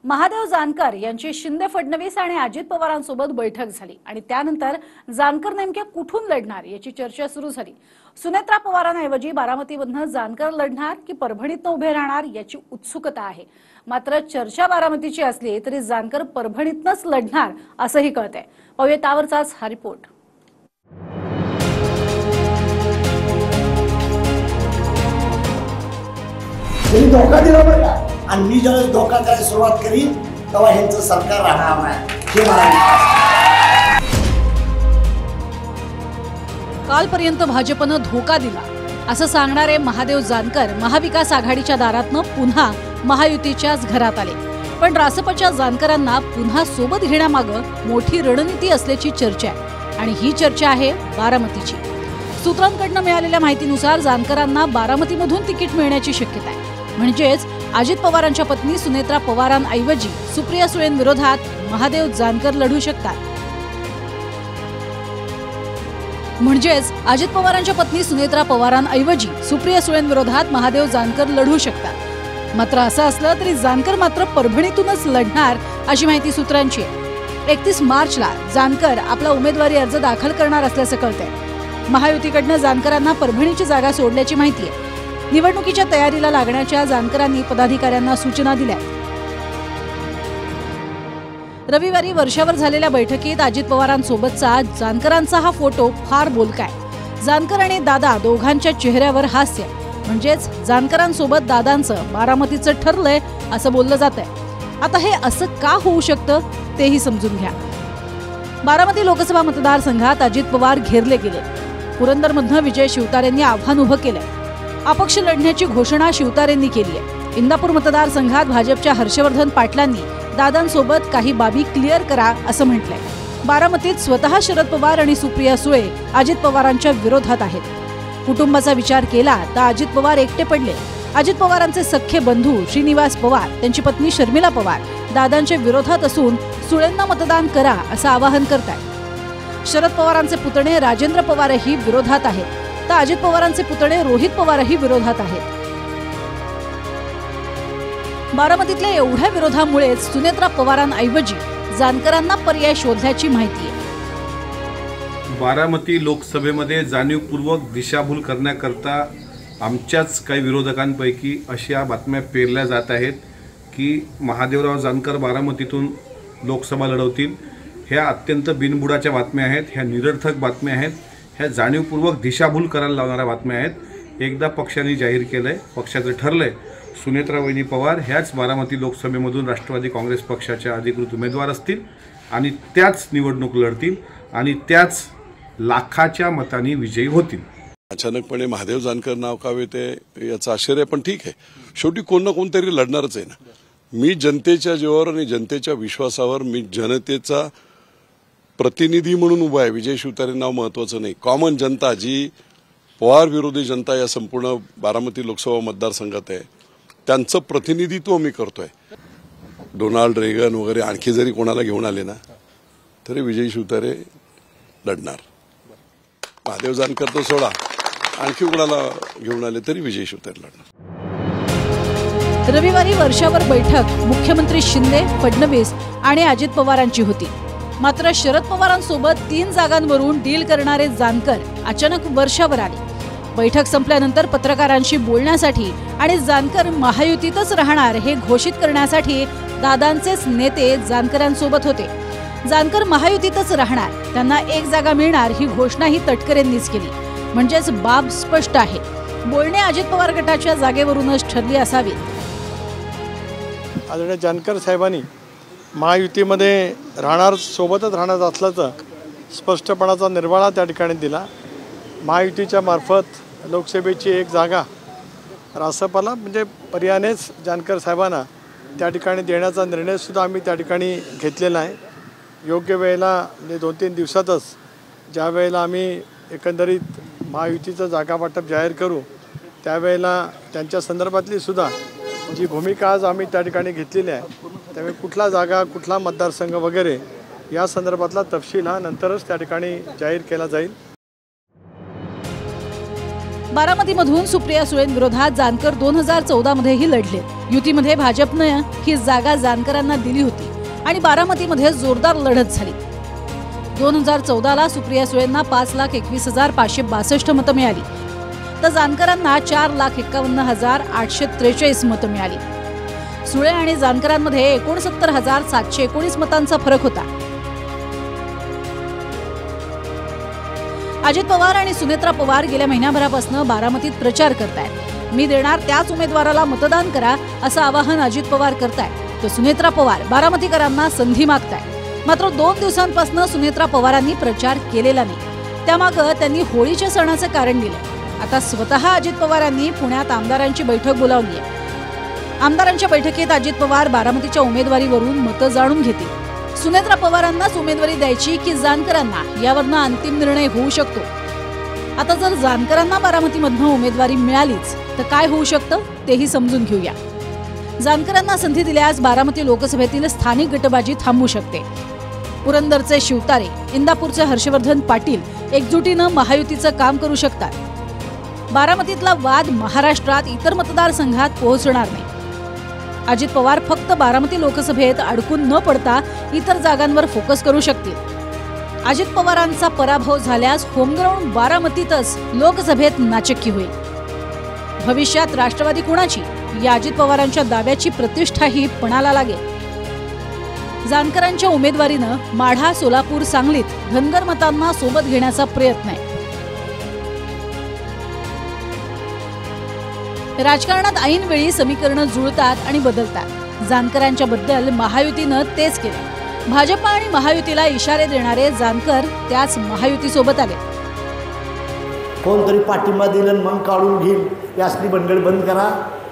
महादेव जानकर यांची शिंदे फडणवीस आणि अजित पवारांसोबत बैठक झाली आणि त्यानंतर जानकर नेमके कुठून लढणार याची चर्चा सुरू झाली। सुनेत्रा पवारांऐवजी बारामतीमधून जानकर लढणार की परभणीतून उभे राहणार याची उत्सुकता आहे। मात्र चर्चा बारामतीची असली तरी जानकर परभणीतूनच लढणार असंही कळतंय। पाहूया त्यावरचाच हा रिपोर्ट। धोका दिला बरं आणि मी ज्यावेळेस धोका करायला सुरुवात करीन तेव्हा ह्यांचं सरकार राहणार नाही हे मला कालपर्यंत भाजपनं धोका दिला असं सांगणारे महादेव जानकर महाविकास आघाडीच्या दारातनं पुन्हा महायुतीच्याच घरात आले। पण रासपच्या जानकरांना पुन्हा सोबत घेण्यामागे मोठी रणनीती असल्याची चर्चा आहे आणि ही चर्चा आहे बारामतीची। सूत्रांकडून मिळालेल्या माहितीनुसार जानकरांना बारामतीमधून तिकीट मिळण्याची शक्यता आहे। म्हणजेच अजित पवारांच्या पत्नी सुनेत्रा पवारांऐवजी सुप्रिया सुळेंविरोधात महादेव जानकर लढू शकतात। म्हणजेच अजित पवारांच्या पत्नी सुनेत्रा पवारांऐवजी सुप्रिया सुळेंविरोधात महादेव जानकर लढू शकतात। मात्र असं असलं तरी जानकर मात्र परभणीतूनच लढणार अशी माहिती सूत्रांची आहे। 31 मार्चला जानकर आपला उमेदवारी अर्ज दाखल करणार असल्याचं कळतंय। महायुतीकडनं जानकरांना परभणीची जागा सोडल्याची माहिती आहे। निवडणुकीच्या तयारीला लागण्याच्या जानकरांनी पदाधिकाऱ्यांना सूचना दिल्या। रविवारी वर्षावर झालेल्या बैठकीत अजित पवारांसोबतचा जानकरांचा हा फोटो फार बोलका आहे। जानकर आणि दादा दोघांच्या चेहऱ्यावर हास्य, म्हणजेच जानकरांसोबत दादांचं बारामतीचं ठरलंय असं बोललं जातंय। आता हे असं का होऊ शकतं तेही समजून घ्या। बारामती लोकसभा मतदारसंघात अजित पवार घेरले गेले। पुरंदरमधनं विजय शिवतारेंनी आव्हान उभं केलंय। अपक्ष लढण्याची घोषणा शिवतारेंनी केली आहे। इंदापूर मतदारसंघात भाजपच्या हर्षवर्धन पाटलांनी दादांसोबत काही बाबी क्लिअर करा असं म्हटलंय। बारामतीत स्वतः शरद पवार आणि सुप्रिया सुळे अजित पवारांच्या विरोधात आहेत। कुटुंबाचा विचार केला तर अजित पवार एकटे पडले। अजित पवारांचे सख्खे बंधू श्रीनिवास पवार, त्यांची पत्नी शर्मिला पवार दादांच्या विरोधात असून सुळेंना मतदान करा असं आवाहन करतायत। शरद पवारांचे पुतणे राजेंद्र पवारही विरोधात आहेत तर अजित पवारांचे पुतणे रोहित पवारही विरोधात आहेत। बारामतीतल्या एवढ्या विरोधामुळेच सुनेत्रा पवारांऐवजी जानकरांना पर्याय शोधल्याची माहिती आहे। बारामती लोकसभेमध्ये जाणीवपूर्वक दिशाभूल करण्याकरता आमच्याच काही विरोधकांपैकी अशा बातम्या पेरल्या जात आहेत की महादेवराव जानकर बारामतीतून लोकसभा लढवतील। ह्या अत्यंत बिनबुडाच्या बातम्या आहेत, ह्या निरर्थक बातम्या आहेत, ह्या जाणीवपूर्वक दिशाभूल करायला लावणाऱ्या बातम्या आहेत। एकदा पक्षाने जाहीर केलंय, पक्षाचं ठरलंय, सुनेत्रा वहिनी पवार ह्याच बारामती लोकसभेमधून राष्ट्रवादी काँग्रेस पक्षाच्या अधिकृत उमेदवार असतील आणि त्याच निवडणूक लढतील आणि त्याच लाखाच्या मतांनी विजयी होतील। अचानकपणे महादेव जानकर नाव का येते याचं आश्चर्य, पण ठीक आहे, शेवटी कोण ना कोणतरी लढणारच आहे ना। मी जनतेच्या जीवावर आणि जनतेच्या विश्वासावर, मी जनतेचा प्रतिनिधी म्हणून उभा आहे। विजय शिवतारे नाव महत्वाचं नाही, कॉमन जनता जी पवार विरोधी जनता या संपूर्ण बारामती लोकसभा मतदारसंघात आहे त्यांचं प्रतिनिधित्व मी करतोय। डोनाल्ड रेगन वगैरे आणखी जरी कोणाला घेऊन आले ना तरी विजय शिवतारे लढणार। महादेव जानकर तो सोडा, आणखी कोणाला घेऊन आले तरी विजय शिवतारे लढणार। रविवारी वर्षावर बैठक मुख्यमंत्री शिंदे, फडणवीस आणि अजित पवारांची होती। मात्र शरद पवारांसोबत 3 जागांवरून डील करणारे जानकर अचानक वर्षावर आले। बैठक संपल्यानंतर पत्रकारांशी बोलण्यासाठी आणि जानकर महायुतीतच राहणार हे घोषित करण्यासाठी दादांचेच नेते जानकरांसोबत होते। जानकर महायुतीतच राहणार, त्यांना 1 जागा मिळणार ही घोषणाही तटकरेंनीच केली। म्हणजेच बाब स्पष्ट आहे, बोलणे अजित पवार गटाच्या जागेवरूनच ठरली असावी। आदरणीय जानकर साहेबांनी महायुतीमध्ये राहणार, सोबतच राहणार असल्याचं स्पष्टपणाचा निर्वाळा त्या ठिकाणी दिला। महायुतीच्या मार्फत लोकसभेची 1 जागा रासपाला म्हणजे पर्यायानेच जानकर साहेबांना त्या ठिकाणी देण्याचा निर्णयसुद्धा आम्ही त्या ठिकाणी घेतलेला आहे। योग्य वेळेला म्हणजे 2-3 दिवसातच ज्या वेळेला आम्ही एकंदरीत महायुतीचं जागा वाटप जाहीर करू त्यावेळेला त्यांच्या संदर्भातली सुद्धा जी भूमिका आज आम्ही त्या ठिकाणी घेतलेली आहे, त्यामुळे कुठला जागा, कुठला मतदारसंघ वगैरे या संदर्भातला तपशील हा नंतरच त्या ठिकाणी जाहीर केला जाईल। बारामतीमधून सुप्रिया सुळेंविरोधात जानकर 2014 मध्येही लढले. युतीमध्ये भाजपनं ही जागा जानकरांना दिली होती आणि बारामतीमध्ये जोरदार लढत झाली. 2014ला सुप्रिया सुळेंना 5,21,562 मतं मिळाली, तर जानकरांना 4,51,843 मतं मिळाली. सुळे आणि जानकरांमध्ये 69,719 मतांचा फरक होता. अजित पवार आणि सुनेत्रा पवार गेल्या महिन्याभरापासून बारामतीत प्रचार करतायत. मी देणार त्याच उमेदवाराला मतदान करा असं आवाहन अजित पवार करतायत, तर सुनेत्रा पवार बारामतीकरांना संधी मागतायत. मात्र 2 दिवसांपासून सुनेत्रा पवारांनी प्रचार केलेला नाही. त्यामागं त्यांनी होळीच्या सणाचं कारण दिलं. आता स्वतः अजित पवारांनी पुण्यात आमदारांची बैठक बोलावली आहे. आमदारांच्या बैठकीत अजित पवार बारामतीच्या उमेदवारीवरून मतं जाणून घेतील. सुनेत्रा पवारांनाच उमेदवारी द्यायची की जानकरांना, यावरनं अंतिम निर्णय होऊ शकतो. आता जर जानकरांना बारामतीमधनं उमेदवारी मिळालीच तर काय होऊ शकतं तेही समजून घेऊया. जानकरांना संधी दिल्यास बारामती लोकसभेतील स्थानिक गटबाजी थांबू शकते. पुरंदरचे शिवतारे, इंदापूरचे हर्षवर्धन पाटील एकजुटीनं महायुतीचं काम करू शकतात. बारामतीतला वाद महाराष्ट्रात इतर मतदारसंघात पोहोचणार नाही. अजित पवार फक्त बारामती लोकसभेत अडकून न पडता इतर जागांवर फोकस करू शकतील. अजित पवारांचा पराभव झाल्यास होमग्राऊंड बारामतीतच लोकसभेत नाचक्की होईल. भविष्यात राष्ट्रवादी कुणाची या अजित पवारांच्या दाव्याची प्रतिष्ठाही पणाला लागेल. जानकरांच्या उमेदवारीनं माढा, सोलापूर, सांगलीत धनगर मतांना सोबत घेण्याचा प्रयत्न आहे. राजकारणात ऐन वेळी समीकरणं जुळतात आणि बदलतात. जानकरांच्या बद्दल महायुतीनं तेच केले. भाजप आणि महायुतीला इशारे देणारे जानकर त्याच महायुतीसोबत आले. कोणतरी पाठिंबा दिलं मग काढून घेईल यासली बंडल बंद करा.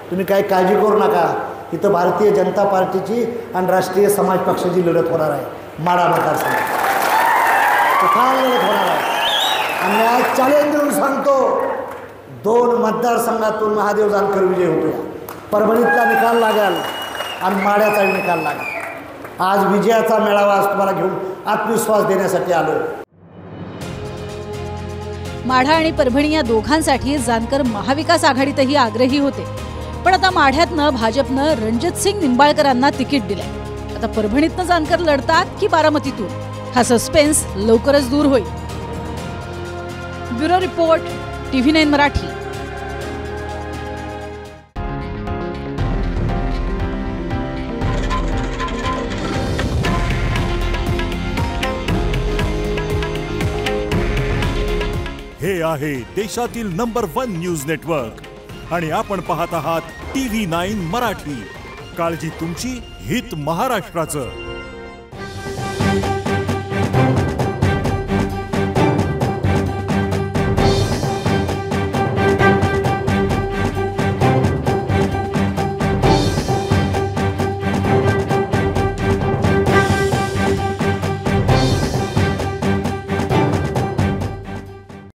तुम्ही काही काळजी करू नका. इथं भारतीय जनता पार्टीची आणि राष्ट्रीय समाज पक्षाची लढत होणार आहे. माढा मतदारसंघात फार लढत होणार आहे. आणि आज चॅलेंज देऊन सांगतो, 2 मतदारसंघातून महादेव जानकर विजय होतो. परभणीतला निकाल लागेल आणि माढ्याचा निकाल लागेल. आज विजयाचा मेळावा आज तुम्हाला घेऊन आत्मविश्वास देण्यासाठी आलो. माढा आणि परभणी या दोघांसाठी जानकर महाविकास आघाडीतही आग्रही होते. पण आता माढ्यातनं भाजपनं रणजितसिंग निंबाळकरांना तिकीट दिलंय. आता परभणीतनं जानकर लढतात की बारामतीतून, हा सस्पेन्स लवकरच दूर होईल. Bureau report, TV9 Marathi. हे आहे देशातील नंबर 1 न्यूज नेटवर्क आणि आपण पाहत आहात TV9 मराठी. काळजी तुमची, हित महाराष्ट्राचं.